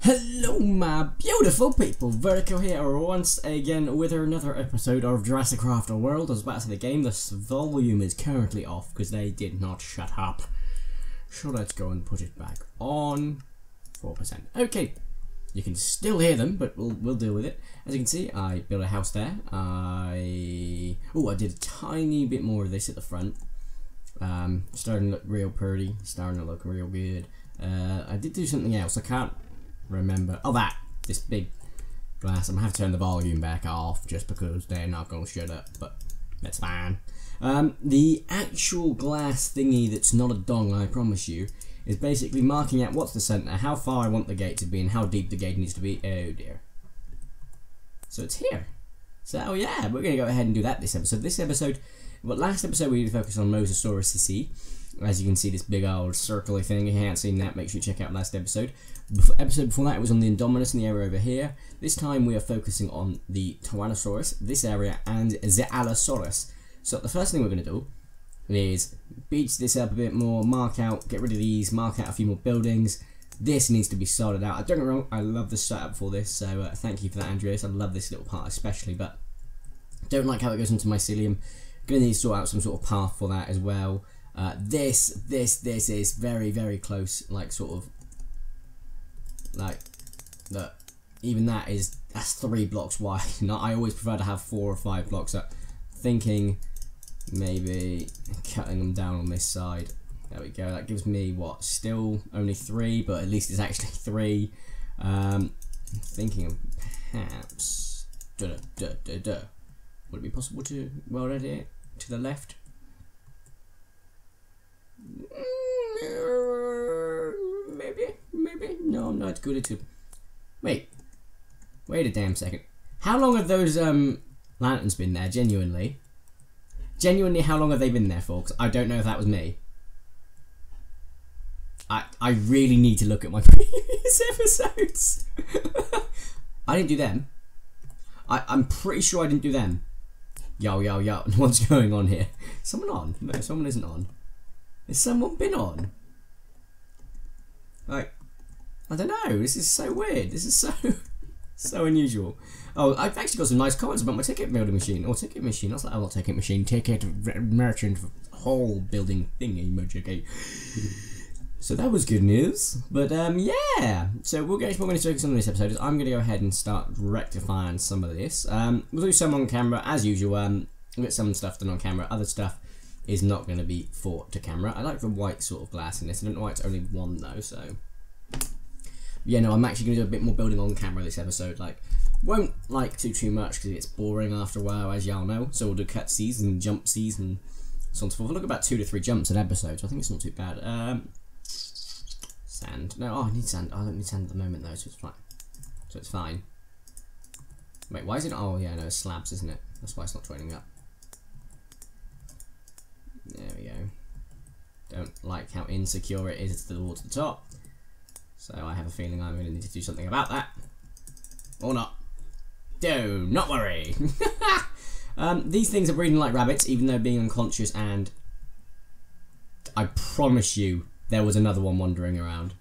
Hello my beautiful people, Vertico here once again with another episode of Jurassicraft World. I was about to say the game, the volume is currently off because they did not shut up. So let's go and put it back on 4%. Okay, you can still hear them, but we'll deal with it. As you can see, I built a house there. I did a tiny bit more of this at the front. Starting to look real pretty, starting to look real good. I did do something else, I can't remember. Oh, this big glass. I'm gonna have to turn the volume back off just because they're not gonna shut up, but that's fine. The actual glass thingy that's not a dong, I promise you, is basically marking out what's the center, how far I want the gate to be, and how deep the gate needs to be. Oh dear. So it's here. So yeah, we're gonna go ahead and do that this episode. Last episode we focused on Mosasaurus CC. As you can see, this big old circly thing. If you haven't seen that, make sure you check out last episode. Episode before that, it was on the indominus in the area over here. This time we are focusing on the Tyrannosaurus, this area, and the Allosaurus. So the first thing we're going to do is beach this up a bit more, get rid of these, mark out a few more buildings. This needs to be sorted out. Don't get me wrong, I love the setup for this, so thank you for that, Andreas. I love this little part especially, but don't like how it goes into mycelium. Going to need to sort out some sort of path for that as well. This is very, very close, like sort of, like, look, even that's 3 blocks wide. I always prefer to have 4 or 5 blocks up. Thinking maybe cutting them down on this side. There we go, that gives me what, still only 3, but at least it's actually 3. Thinking of perhaps, would it be possible to weld it to the left? Maybe. No, I'm not good at it. Wait a damn second. How long have those lanterns been there? Genuinely, how long have they been there for? Because I don't know if that was me. I really need to look at my previous episodes. I didn't do them. I'm pretty sure I didn't do them. Yo. What's going on here? Someone on? No, someone isn't on. Has someone been on? Like, I don't know. This is so weird. This is so unusual. Oh, I've actually got some nice comments about my ticket building machine. Or ticket machine. That's like a ticket machine. Ticket merchant whole building thingy. Okay. So that was good news. But yeah. So what we're going to focus on in this episode is I'm going to go ahead and start rectifying some of this. We'll do some on camera as usual. We'll get some stuff done on camera. Other stuff is not going to be to camera. I like the white sort of glass in this. I don't know why it's only 1 though, so yeah, no, I'm actually going to do a bit more building on camera this episode. Like, won't like too much because it's boring after a while, as y'all know. So we'll do cut scenes and jump scenes and so on and so forth. We'll look about 2 to 3 jumps an episode, so I think it's not too bad. Sand. No, I need sand. I don't need sand at the moment though, so it's fine. Wait, why is it? Oh yeah, no, it's slabs, isn't it? That's why it's not training up. There we go. Don't like how insecure it is towards the top. So I have a feeling I'm going to need to do something about that. Or not. Do not worry. These things are breeding like rabbits, even though being unconscious, and I promise you there was another one wandering around.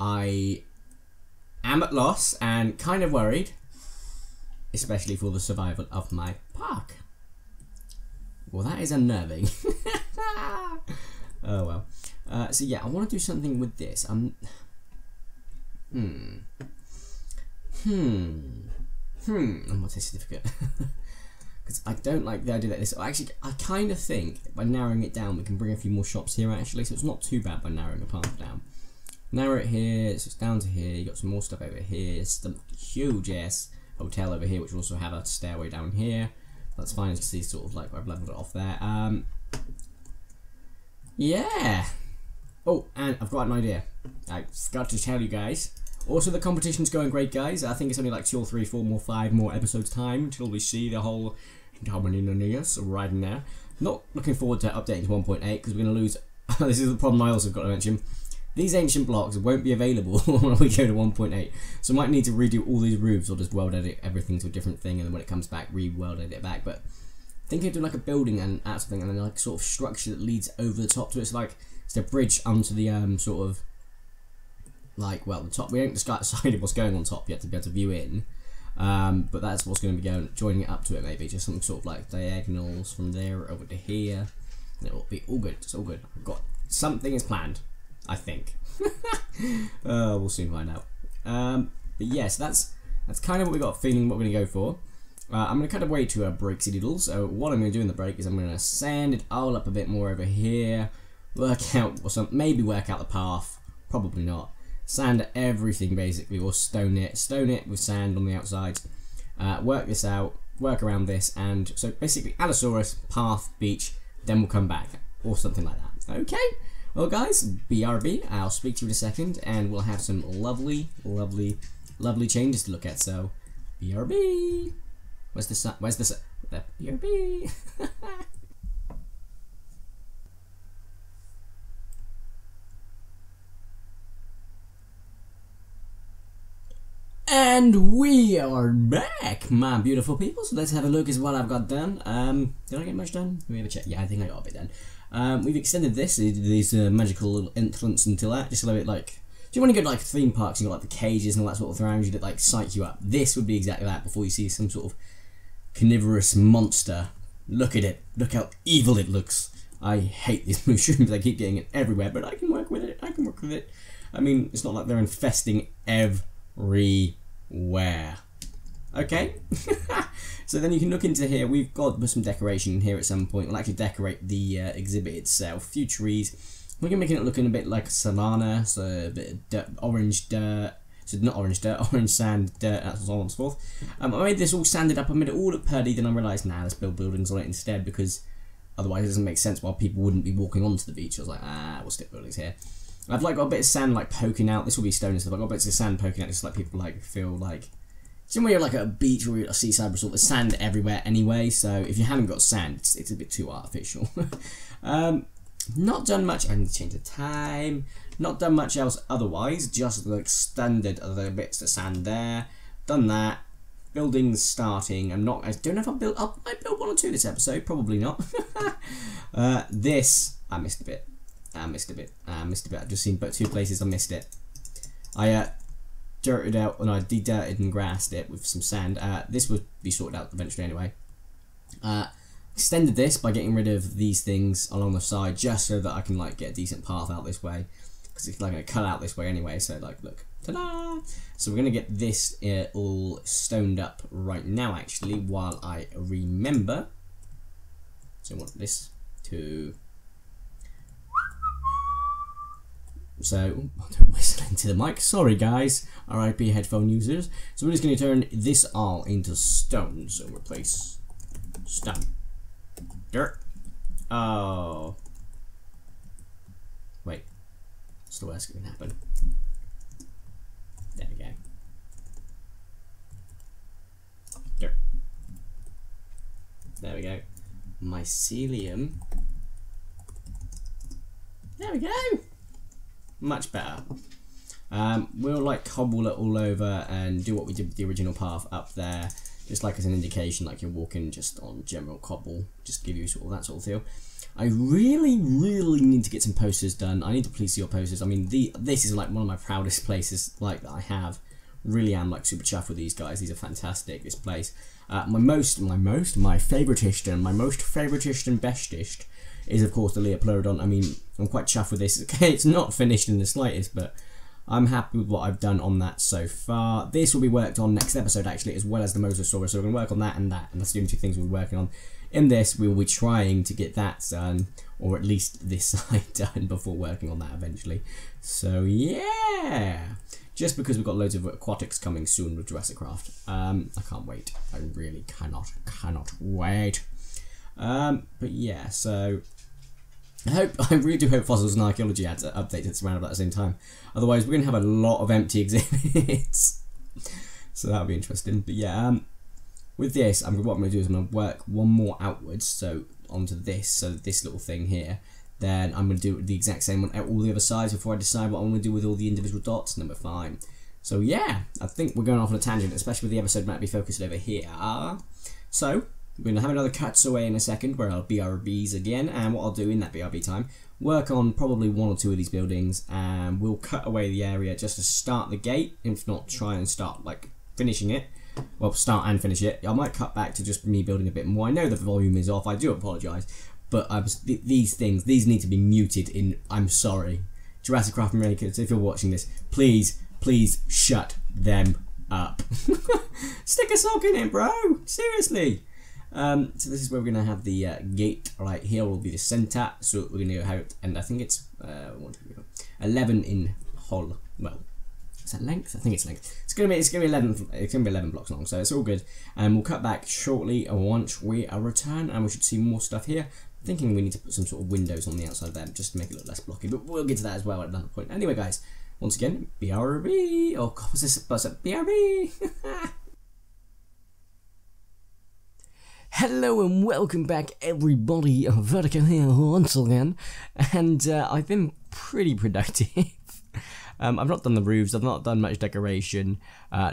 I am at loss and kind of worried, especially for the survival of my park. Well, that is unnerving. Oh well. So yeah, I want to do something with this. What's this certificate? Because I don't like the idea that this. Actually, I kind of think by narrowing it down, we can bring a few more shops here. Actually, so it's not too bad by narrowing the path down. Narrow it here, so it's down to here. You got some more stuff over here. It's the huge ass hotel over here, which will also have a stairway down here. That's fine, as you can see, sort of like where I've leveled it off there. Yeah. Oh, and I've got an idea. I forgot to tell you guys. Also, the competition's going great, guys. I think it's only like 2 or 3, 4 more, 5 more episodes time until we see the whole Dominus riding there. Not looking forward to updating to 1.8 because we're going to lose. This is the problem I also got to mention. These ancient blocks won't be available when we go to 1.8, so I might need to redo all these roofs or just weld edit everything to a different thing, and then when it comes back, re-weld edit it back. But thinking of doing like a building and out something, and then like sort of structure that leads over the top to it. It's like it's a bridge onto the sort of like, well, the top. We haven't decided what's going on top yet to be able to view in. But that's what's going to be joining it up to it, maybe just some sort of like diagonals from there over to here, and it will be all good. It's all good. I've got something is planned, I think. We'll soon find out. But yes, that's kind of what we got a feeling what we're going to go for. I'm going to cut away to a breaksy doodle. So what I'm going to do in the break is I'm going to sand it all up a bit more over here, work out maybe work out the path, probably not. Sand everything basically, or stone it with sand on the outsides. Work this out, work around this, and so basically Allosaurus, path, beach, then we'll come back, or something like that. Okay, well guys, BRB, I'll speak to you in a second, and we'll have some lovely changes to look at, so BRB. Where's the sun? The BRB. And we are back, my beautiful people. So let's have a look at what I've got done. Did I get much done? Let me have a check. Yeah, I think I got a bit done. We've extended these magical little entrance until that, just a little bit like. Do you want to go to like theme parks and got like the cages and all that sort of around you that like psych you up? This would be exactly that before you see some sort of carnivorous monster. Look at it. Look how evil it looks. I hate these mushrooms. I keep getting it everywhere, but I can work with it. I mean, it's not like they're infesting everywhere. Okay. So then you can look into here. We've got some decoration in here at some point. We'll actually decorate the exhibit itself. A few trees. We're going to make it looking a bit like a savanna, so a bit of dirt, orange dirt. So not orange dirt, orange sand, dirt, and so on and so forth. I made this all sanded up. I made it all look purdy. Then I realised, nah, let's build buildings on it instead, because otherwise it doesn't make sense while people wouldn't be walking onto the beach. I was like, we'll stick buildings here. I've like got a bit of sand like poking out. This will be stone and stuff. I've got bits of sand poking out just like people like feel like. Somewhere you're like at a beach or a seaside resort, there's sand everywhere anyway. So if you haven't got sand, it's a bit too artificial. Not done much. I need to change the time. Not done much else otherwise. Just the standard other bits of sand there. Done that. Buildings starting. I don't know if I might build one or two this episode. Probably not. This I missed a bit. I've just seen but two places I missed it. I dirted out and I de-dirted and grassed it with some sand. This would be sorted out eventually anyway. Extended this by getting rid of these things along the side just so that I can like get a decent path out this way, because it's like going to cut out this way anyway. So like, look, ta-da! So we're going to get this all stoned up right now actually while I remember. So I want this to. So, don't whistle into the mic. Sorry guys, RIP headphone users. So we're just going to turn this all into stone. So replace stone. Dirt. Oh. Wait. What's the worst that can happen? There we go. Dirt. There we go. Mycelium. There we go. Much better. We'll like cobble it all over and do what we did with the original path up there, just like as an indication, like you're walking just on general cobble, just to give you sort of that sort of feel. I really need to get some posters done. I need to please see your posters. I mean, this is like one of my proudest places like that I have. Really am like super chuffed with these guys. These are fantastic. This place. My favoritist and bestest is of course the Leopleurodon. I mean, I'm quite chuffed with this. Okay, it's not finished in the slightest, but I'm happy with what I've done on that so far. This will be worked on next episode actually, as well as the Mosasaurus. So we're going to work on that, and that's the only two things we're working on. In this, we will be trying to get that done, or at least this side done, before working on that eventually. So yeah, just because we've got loads of aquatics coming soon with Jurassicraft. I can't wait. I really cannot wait. But yeah, so I really do hope Fossils and Archaeology had to update it around about the same time. Otherwise, we're going to have a lot of empty exhibits. So that'll be interesting. But yeah, with this, what I'm going to do is I'm going to work one more outwards, so onto this, so this little thing here. Then I'm going to do the exact same on all the other sides before I decide what I'm going to do with all the individual dots, and then we're fine. So yeah, I think we're going off on a tangent, especially with the episode might be focused over here. So We're going to have another cuts away in a second where I'll BRBs again, and what I'll do in that BRB time, work on probably 1 or 2 of these buildings, and we'll cut away the area just to start the gate, if not try and start like finishing it. Well, start and finish it. I might cut back to just me building a bit more. I know the volume is off, I do apologise, but these things need to be muted in, I'm sorry. Jurassicraft makers, if you're watching this, please shut them up. Stick a sock in it, bro! Seriously! So this is where we're going to have the gate right here will be the centre, so we're going to go out, and I think it's 11 in whole, well, is that length? I think it's length. It's gonna be 11 blocks long, so it's all good. And we'll cut back shortly once we return, and we should see more stuff here. I'm thinking we need to put some sort of windows on the outside of them just to make it look less blocky, but we'll get to that as well at another point. Anyway, guys, once again, BRB. Oh God, what's this? BRB. Hello and welcome back, everybody. Vertico here once again, and I've been pretty productive. I've not done the roofs, I've not done much decoration,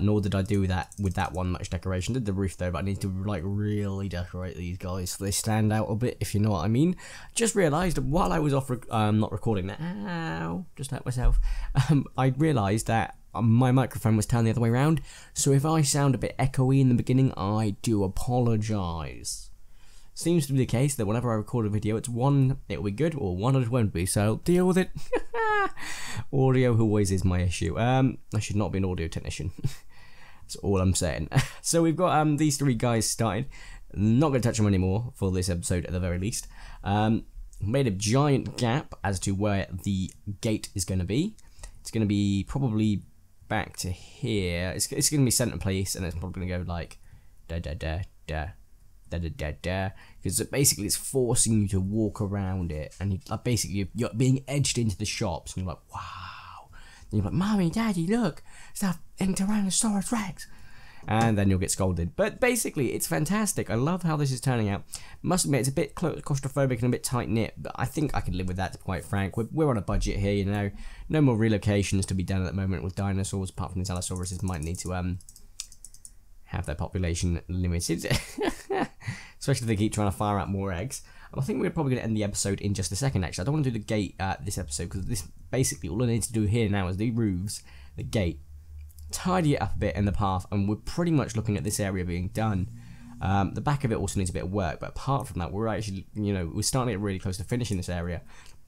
nor did I do that with that one much decoration. Did the roof though, but I need to like really decorate these guys so they stand out a bit, if you know what I mean. Just realised while I was off not recording that, ow, just hurt myself, I realised that my microphone was turned the other way around, so if I sound a bit echoey in the beginning, I do apologise. Seems to be the case that whenever I record a video, it'll be good, or one it won't be, so deal with it. Audio always is my issue. I should not be an audio technician. That's all I'm saying. So we've got these 3 guys started. Not going to touch them anymore for this episode at the very least. Made a giant gap as to where the gate is going to be. It's going to be probably back to here. It's going to be centre place, and it's probably going to go like because basically it's forcing you to walk around it, and you're being edged into the shops, and you're like, wow. And you're like, Mommy, Daddy, look, it's that Tyrannosaurus Rex. And then you'll get scolded. But basically, it's fantastic. I love how this is turning out. Must admit, it's a bit claustrophobic and a bit tight-knit, but I think I can live with that, to be quite frank. We're on a budget here, you know. No more relocations to be done at the moment with dinosaurs, apart from the Tyrannosaurus might need to have their population limited. Especially if they keep trying to fire out more eggs. I think we're probably going to end the episode in just a second, actually. I don't want to do the gate this episode, because this basically all I need to do here now is the roofs, the gate, tidy it up a bit in the path, and we're pretty much looking at this area being done. The back of it also needs a bit of work, but apart from that, we're actually, you know, we're starting to get really close to finishing this area.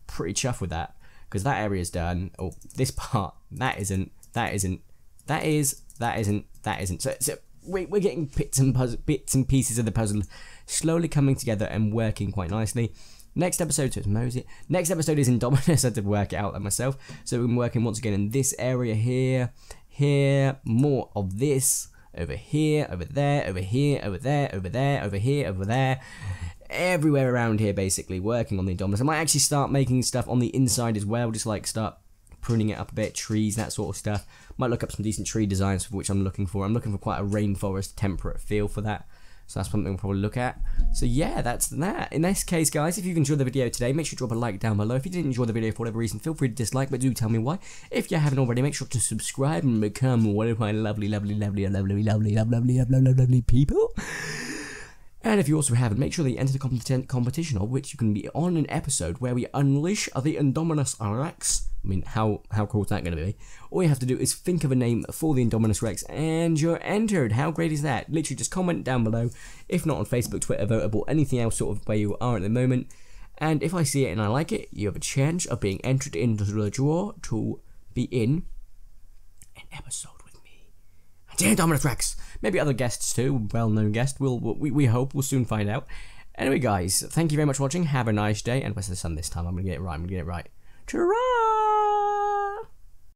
Pretty chuffed with that, because that area is done. Oh, this part, that isn't, that isn't, that is, that isn't, that isn't. So we're getting bits and pieces of the puzzle slowly coming together and working quite nicely. Next episode, so it's Mosey. Next episode is Indominus. I had to work it out myself. So we're working once again in this area here, more of this, over here, over there, over here, over there, over there, over here, over there. Everywhere around here, basically, working on the Indominus. I might actually start making stuff on the inside as well, just like start pruning it up a bit, trees, that sort of stuff. Might look up some decent tree designs for which I'm looking for. I'm looking for quite a rainforest temperate feel for that. So that's something we'll probably look at. So yeah, that's that. In this case, guys, if you've enjoyed the video today, make sure to drop a like down below. If you didn't enjoy the video for whatever reason, feel free to dislike, but do tell me why. If you haven't already, make sure to subscribe and become one of my lovely people. And if you also haven't, make sure that you enter the competition, of which you can be on an episode where we unleash the Indominus Rex. I mean, how cool is that going to be? All you have to do is think of a name for the Indominus Rex, and you're entered. How great is that? Literally just comment down below. If not on Facebook, Twitter, Votable, anything else sort of where you are at the moment. And if I see it and I like it, you have a chance of being entered into the draw to be in an episode with me. And the Indominus Rex. Maybe other guests too, well-known guests. We hope. We'll soon find out. Anyway, guys, thank you very much for watching. Have a nice day. And where's the sun this time? I'm going to get it right. Ta-ra!